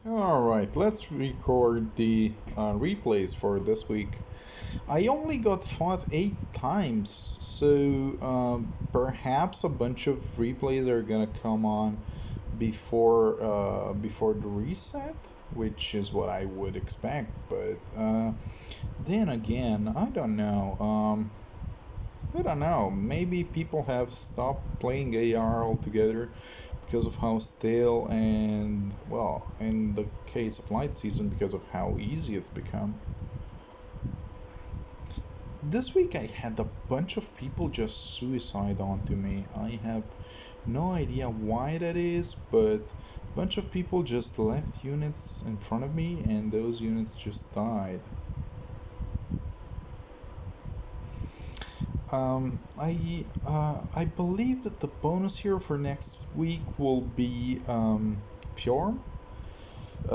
Alright, let's record the replays for this week. I only got fought 8 times, so perhaps a bunch of replays are gonna come on before the reset, which is what I would expect. But then again, I don't know. I don't know. Maybe people have stopped playing AR altogether because of how stale and, well, in the case of Light Season, because of how easy it's become. This week I had a bunch of people just suicide onto me. I have no idea why that is, but a bunch of people just left units in front of me and those units just died. I believe that the bonus here for next week will be Fjorm,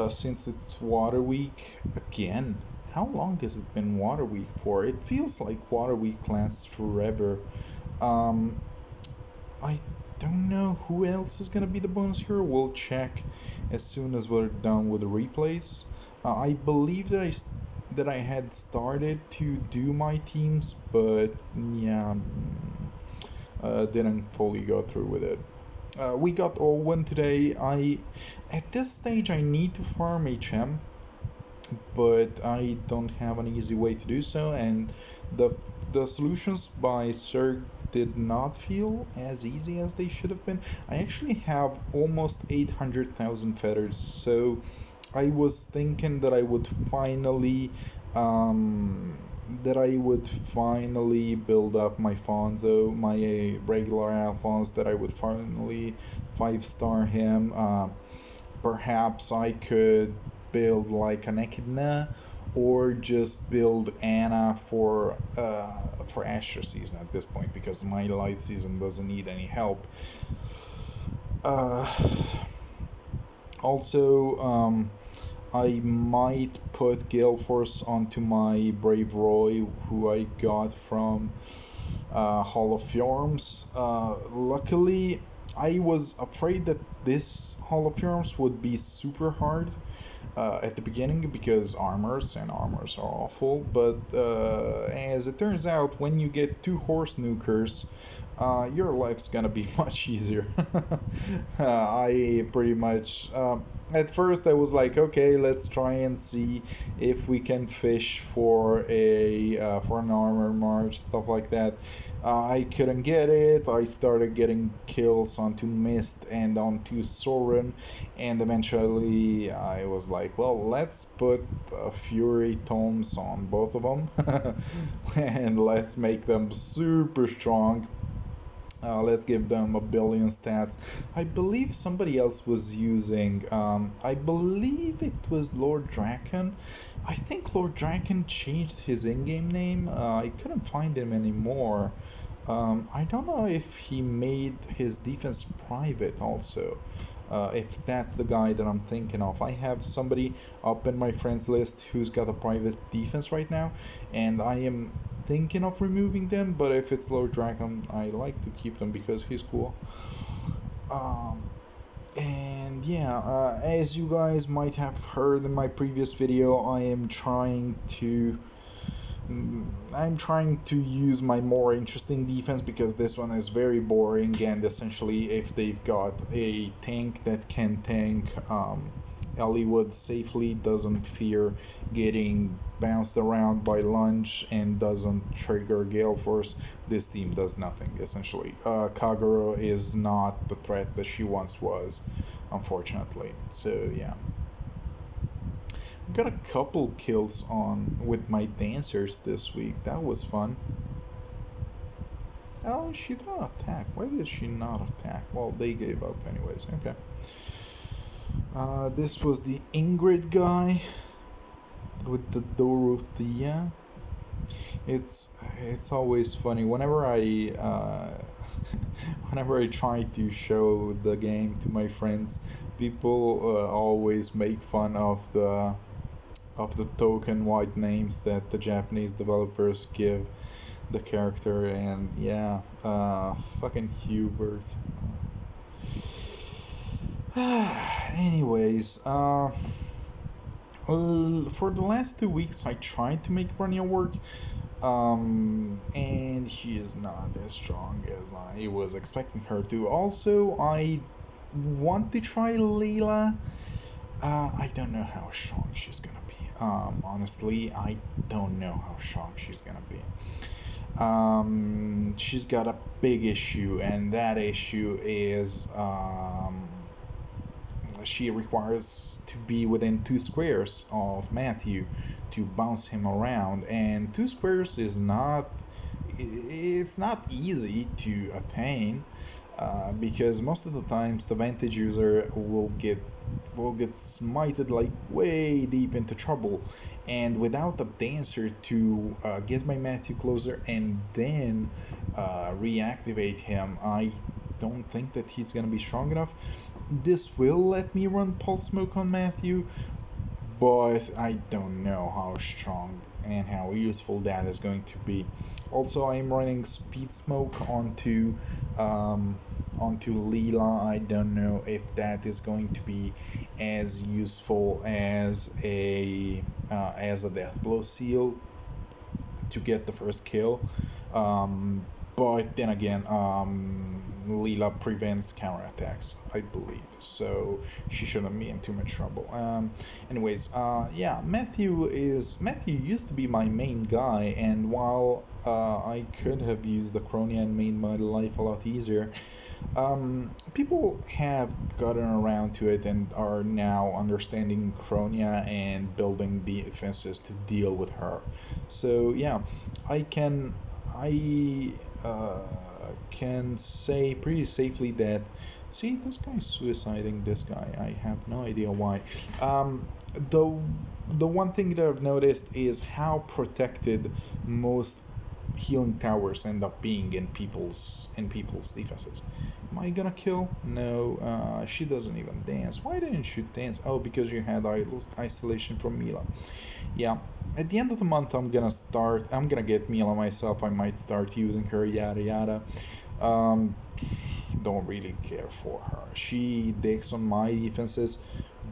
since it's Water Week again. How long has it been Water Week for? It feels like Water Week lasts forever. Um, I don't know who else is gonna be the bonus hero. We'll check as soon as we're done with the replays. I believe that I had started to do my teams, but yeah, didn't fully go through with it. We got Owen today. At this stage I need to farm HM, but I don't have an easy way to do so, and the the solutions by Serg did not feel as easy as they should have been. I actually have almost 800,000 feathers, so I was thinking that um, I would finally build up my Fonzo, my regular Alphonse, that I would finally 5-star him. Perhaps I could build like an Echidna, or just build Anna for Asher season at this point, because my light season doesn't need any help. Uh, also, I might put Gale Force onto my Brave Roy, who I got from Hall of Fjorms. Luckily, I was afraid that this Hall of Fjorms would be super hard at the beginning, because armors are awful, but as it turns out, when you get 2 horse nukers, your life's gonna be much easier. I pretty much at first I was like, okay, let's try and see if we can fish for an armor march, stuff like that. I couldn't get it. I started getting kills onto Mist and onto Soren, and eventually I was like, well, let's put Fury tomes on both of them and let's make them super strong. Let's give them a billion stats. I believe somebody else was using, I believe it was Lord Draken. I think Lord Draken changed his in-game name. I couldn't find him anymore. I don't know if he made his defense private also. If that's the guy that I'm thinking of. I have somebody up in my friends list who's got a private defense right now, and I am thinking of removing them, but if it's Lord Dragon, I like to keep them because he's cool. Um, and yeah, as you guys might have heard in my previous video, I'm trying to use my more interesting defense, because this one is very boring, and essentially if they've got a tank that can tank Elliewood safely, doesn't fear getting bounced around by lunge, and doesn't trigger Gale Force, this team does nothing essentially. Kagero is not the threat that she once was, unfortunately. So yeah. Got a couple kills on with my dancers this week. That was fun. Oh, she did not attack. Why did she not attack? Well, they gave up anyways. Okay. This was the Ingrid guy with the Dorothea. It's always funny whenever I try to show the game to my friends. People always make fun of the token white names that the Japanese developers give the character, and yeah, fucking Hubert. Anyways, for the last 2 weeks, I tried to make Bronya work, and she is not as strong as I was expecting her to. Also, I want to try Layla. I don't know how strong she's gonna be. Honestly, I don't know how strong she's gonna be. She's got a big issue, and that issue is she requires to be within 2 squares of Matthew to bounce him around, and 2 squares is not it's not easy to attain, because most of the times the vantage user will get smited like way deep into trouble, and without a dancer to get my Matthew closer and then reactivate him, I don't think that he's gonna be strong enough. This will let me run Pulse Smoke on Matthew, but I don't know how strong and how useful that is going to be. Also, I'm running Speed Smoke onto Leela. I don't know if that is going to be as useful as a Death Blow Seal to get the first kill. But then again, Leela prevents counterattacks, I believe, so she shouldn't be in too much trouble. Anyways, yeah, Matthew used to be my main guy, and while I could have used the Cronia and made my life a lot easier, people have gotten around to it and are now understanding Cronia and building defenses to deal with her. So yeah, I can I can say pretty safely that, see, this guy's suiciding this guy. I have no idea why. The the one thing that I've noticed is how protected most healing towers end up being in people's defenses. Am I gonna kill? No. She doesn't even dance. Why didn't you dance? Oh, because you had isolation from Mila. Yeah. At the end of the month, I'm gonna get Mila myself. I might start using her. Yada yada. Um, don't really care for her. She digs on my defenses,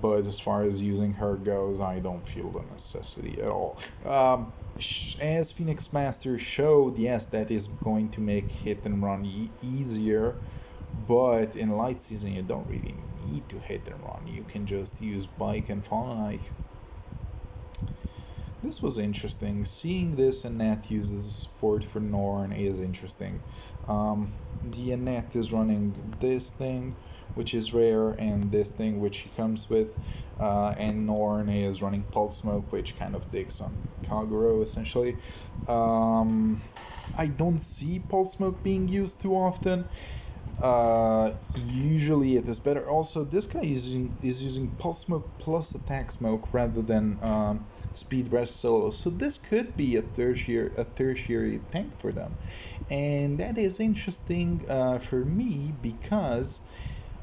but as far as using her goes, I don't feel the necessity at all. As Phoenix Master showed, yes, that is going to make hit and run easier, but in light season you don't really need to hit and run. You can just use bike and Fallen Ike. This was interesting. Seeing this Annette uses support for Norn is interesting. The Annette is running this thing, which is rare, and this thing, which he comes with, and Norn is running Pulse Smoke, which kind of digs on Kaguro, essentially. I don't see Pulse Smoke being used too often. Usually it is better. Also, this guy is using Pulse Smoke plus Attack Smoke rather than Speed Rest solo. So this could be a tertiary tank for them, and that is interesting for me because,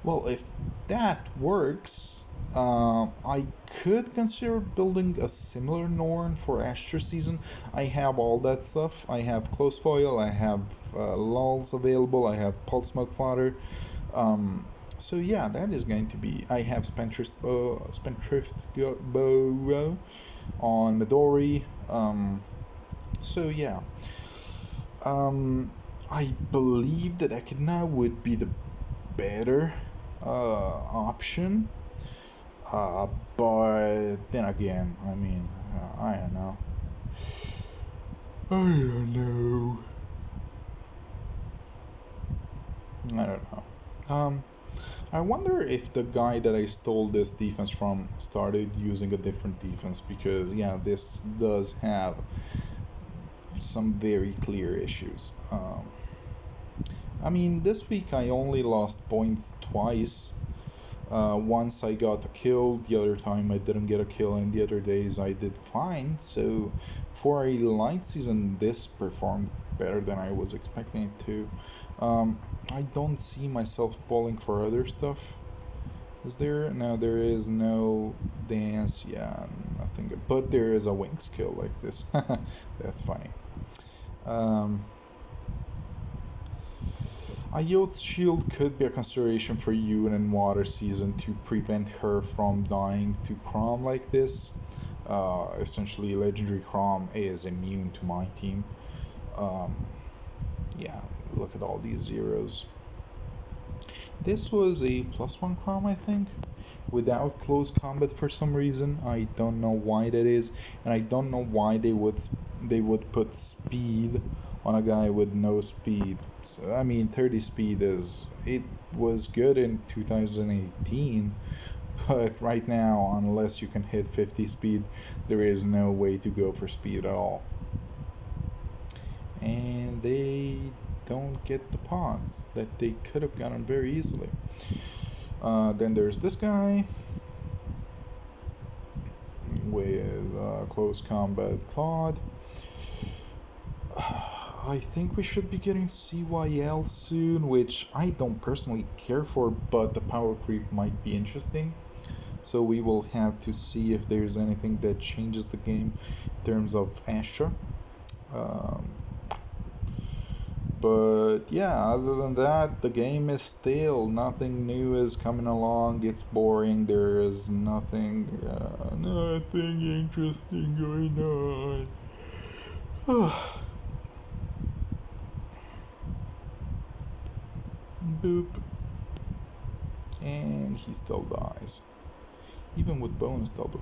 well, if that works, I could consider building a similar Norn for Astra season. I have all that stuff. I have Close Foil, I have lulls available, I have Pulse Smoke Fodder. So yeah, that is going to be. I have Spendthrift Bow on Midori. So yeah, I believe that Echidna would be the better option. But then again, I mean, I don't know. I don't know. I don't know. I wonder if the guy that I stole this defense from started using a different defense, because yeah, this does have some very clear issues. I mean, this week I only lost points twice. Once I got a kill, the other time I didn't get a kill, and the other days I did fine. So for a light season, this performed better than I was expecting it to. I don't see myself bowling for other stuff. Is there? No, there is no dance. Yeah, nothing. But there is a wing skill like this. That's funny. Um, A Yacht's shield could be a consideration for you in water season to prevent her from dying to Chrom like this. Essentially, Legendary Chrom is immune to my team. Um, yeah, look at all these zeros. This was a +1 Chrom, I think, without close combat for some reason. I don't know why that is, and I don't know why they would put speed on a guy with no speed. So, I mean, 30 speed was good in 2018, but right now, unless you can hit 50 speed, there is no way to go for speed at all. And they don't get the pods that they could have gotten very easily. Then there's this guy with close combat Claude. I think we should be getting CYL soon, which I don't personally care for, but the power creep might be interesting. So we will have to see if there's anything that changes the game in terms of Astra. But yeah, other than that, the game is stale. Nothing new is coming along. It's boring. There is nothing interesting going on. Boop. And he still dies. Even with bonus doubler.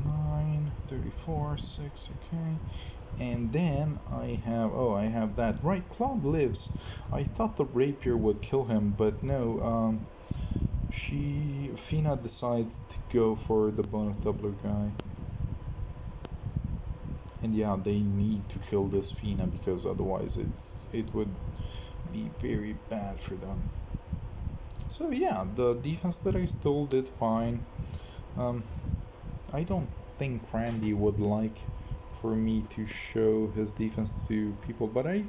9, 34, 6, okay. And then I have that. Right, Claude lives. I thought the rapier would kill him, but no, Fina decides to go for the bonus doubler guy. And yeah, they need to kill this Fina because otherwise it would be very bad for them. So yeah, the defense that I stole did fine. I don't think Randy would like for me to show his defense to people, but I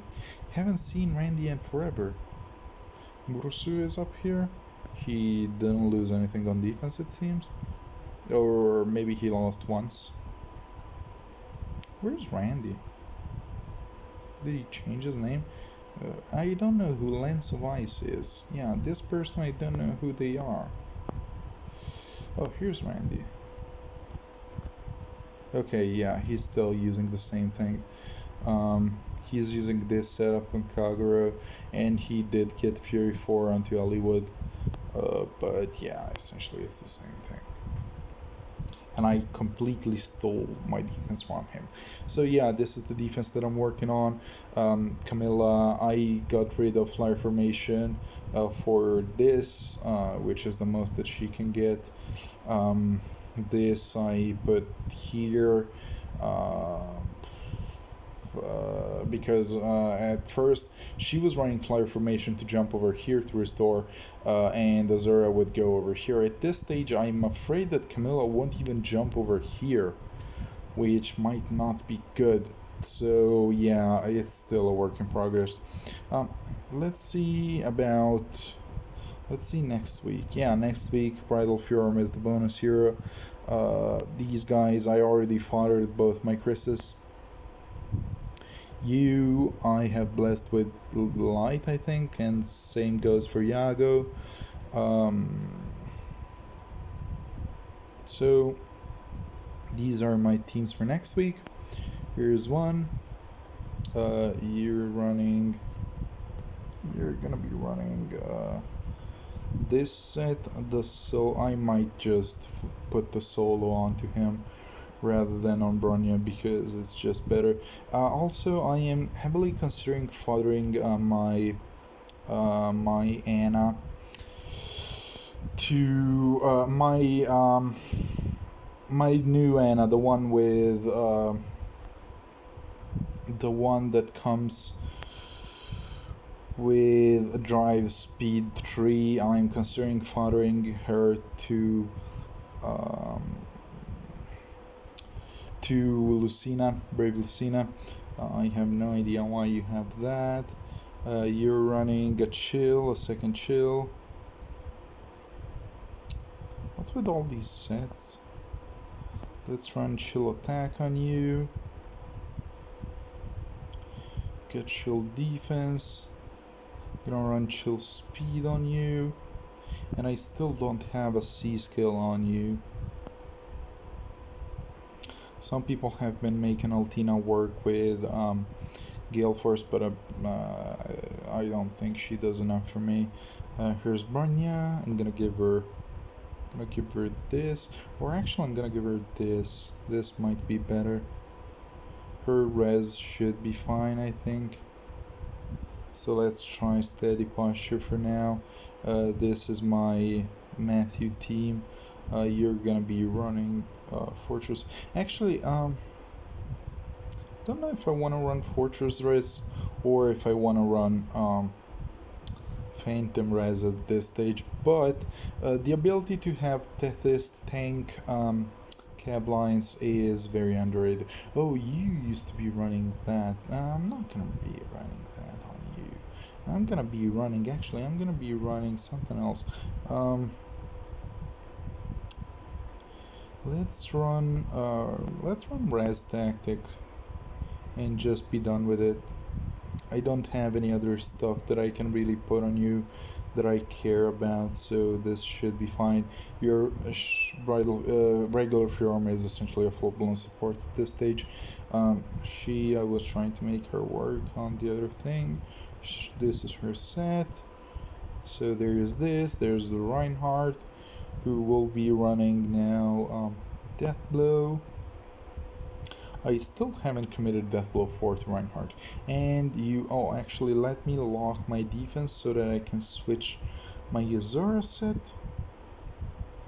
haven't seen Randy in forever. Murusu is up here. He didn't lose anything on defense, it seems. Or maybe he lost once. Where's Randy? Did he change his name? I don't know who Lens of Ice is. Yeah, this person, I don't know who they are. Oh, here's Randy. Okay, yeah, he's still using the same thing. He's using this setup on Kagura, and he did get Fury 4 onto Hollywood. But yeah, essentially it's the same thing. And I completely stole my defense from him. So yeah, this is the defense that I'm working on. Camilla, I got rid of flyer formation for this, which is the most that she can get. This I put here because at first she was running flyer formation to jump over here to restore, and Azura would go over here. At this stage, I'm afraid that Camilla won't even jump over here, which might not be good. So yeah, it's still a work in progress. Let's see next week. Yeah, next week, Bridal Furum is the bonus hero. These guys, I already fathered both my Chris's. You, I have blessed with light, I think, and same goes for Yago. So these are my teams for next week. Here's one. You're gonna be running this set. I might just put the solo onto him rather than on Bronya because it's just better. Also, I am heavily considering fathering my Anna to my new Anna, the one with the one that comes with drive speed 3. I'm considering fathering her to Lucina, Brave Lucina. I have no idea why you have that. You're running a second chill. What's with all these sets? Let's run chill attack on you. get chill defense. Gonna run chill speed on you. And I still don't have a C skill on you. Some people have been making Altina work with Gale Force, but I don't think she does enough for me. Here's Branya. I'm gonna give her this, or actually I'm gonna give her this. This might be better. Her res should be fine, I think. So let's try steady posture for now. This is my Matthew team. You're gonna be running Fortress. Actually, don't know if I want to run Fortress res or if I want to run Phantom res at this stage. But the ability to have Tethys tank cab lines is very underrated. Oh, you used to be running that. I'm not gonna be running that on you. I'm gonna be running something else. Let's run res tactic and just be done with it. I don't have any other stuff that I can really put on you that I care about, so this should be fine. Your regular form is essentially a full-blown support at this stage. I was trying to make her work on the other thing. This is her set. So there is this. There's the Reinhardt, who will be running now Death Blow. I still haven't committed Death Blow 4 to Reinhardt. And actually let me lock my defense so that I can switch my Azura set.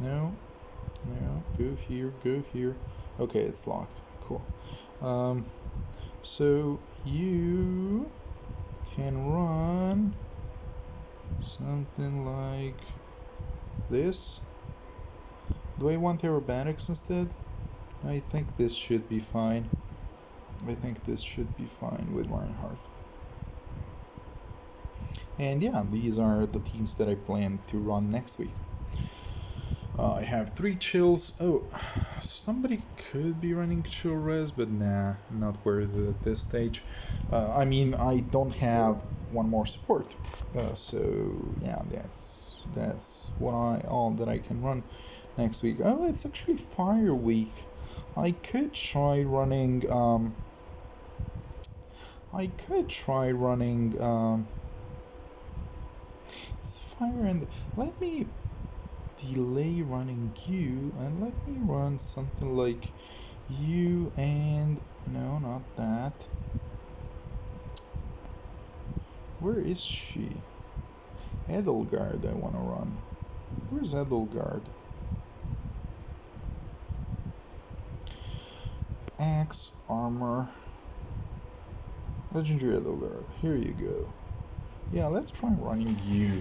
No, go here. Okay, it's locked. Cool. So you can run something like this. Do I want aerobatics instead? I think this should be fine. With Reinhardt. And yeah, these are the teams that I plan to run next week. I have 3 chills. Oh, somebody could be running chill res, but nah, not worth it at this stage. I mean, I don't have one more support, so yeah, that's all that I can run next week. Oh, it's actually Fire Week. I could try running. It's fire and let me delay running you and let me run something like you and no, not that. Where is she? Edelgard I want to run. Where's Edelgard? Axe, armor, legendary Edelgard. Here you go. Yeah, let's try running you.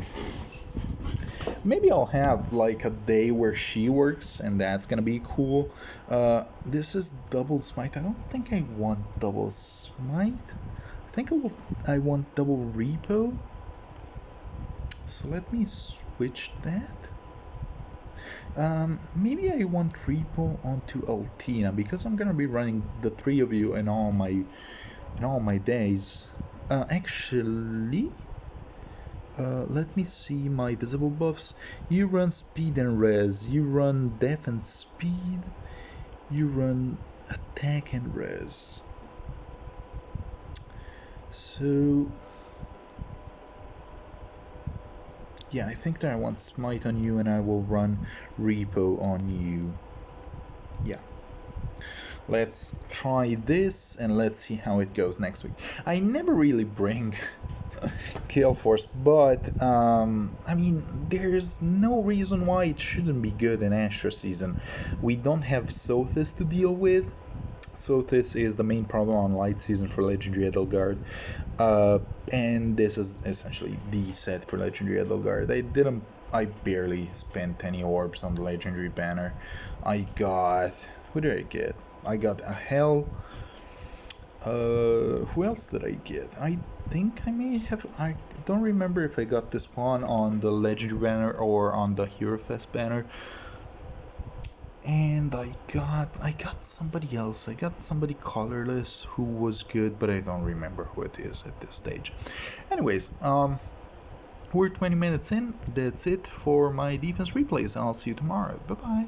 Maybe I'll have like a day where she works, and that's gonna be cool. This is double smite. I don't think I want double smite. I think I want double repo. So let me switch that. Maybe I want repo onto Altina because I'm gonna be running the 3 of you in all my days. Actually, let me see my visible buffs. You run speed and res. You run def and speed. You run attack and res. So yeah, I think that I want smite on you and I will run repo on you. Yeah. Let's try this and let's see how it goes next week. I never really bring Gale Force, but I mean, there's no reason why it shouldn't be good in Astra season. We don't have Sothis to deal with. Sothis is the main problem on light season for Legendary Edelgard, and this is essentially the set for Legendary Edelgard. I barely spent any orbs on the Legendary banner. Who did I get? I got a Hell. Who else did I get? I think I don't remember if I got this one on the Legendary banner or on the Hero Fest banner. and I got somebody else. I got somebody colorless who was good, but I don't remember who it is at this stage. Anyways, we're 20 minutes in. That's it for my defense replays. I'll see you tomorrow. Bye bye.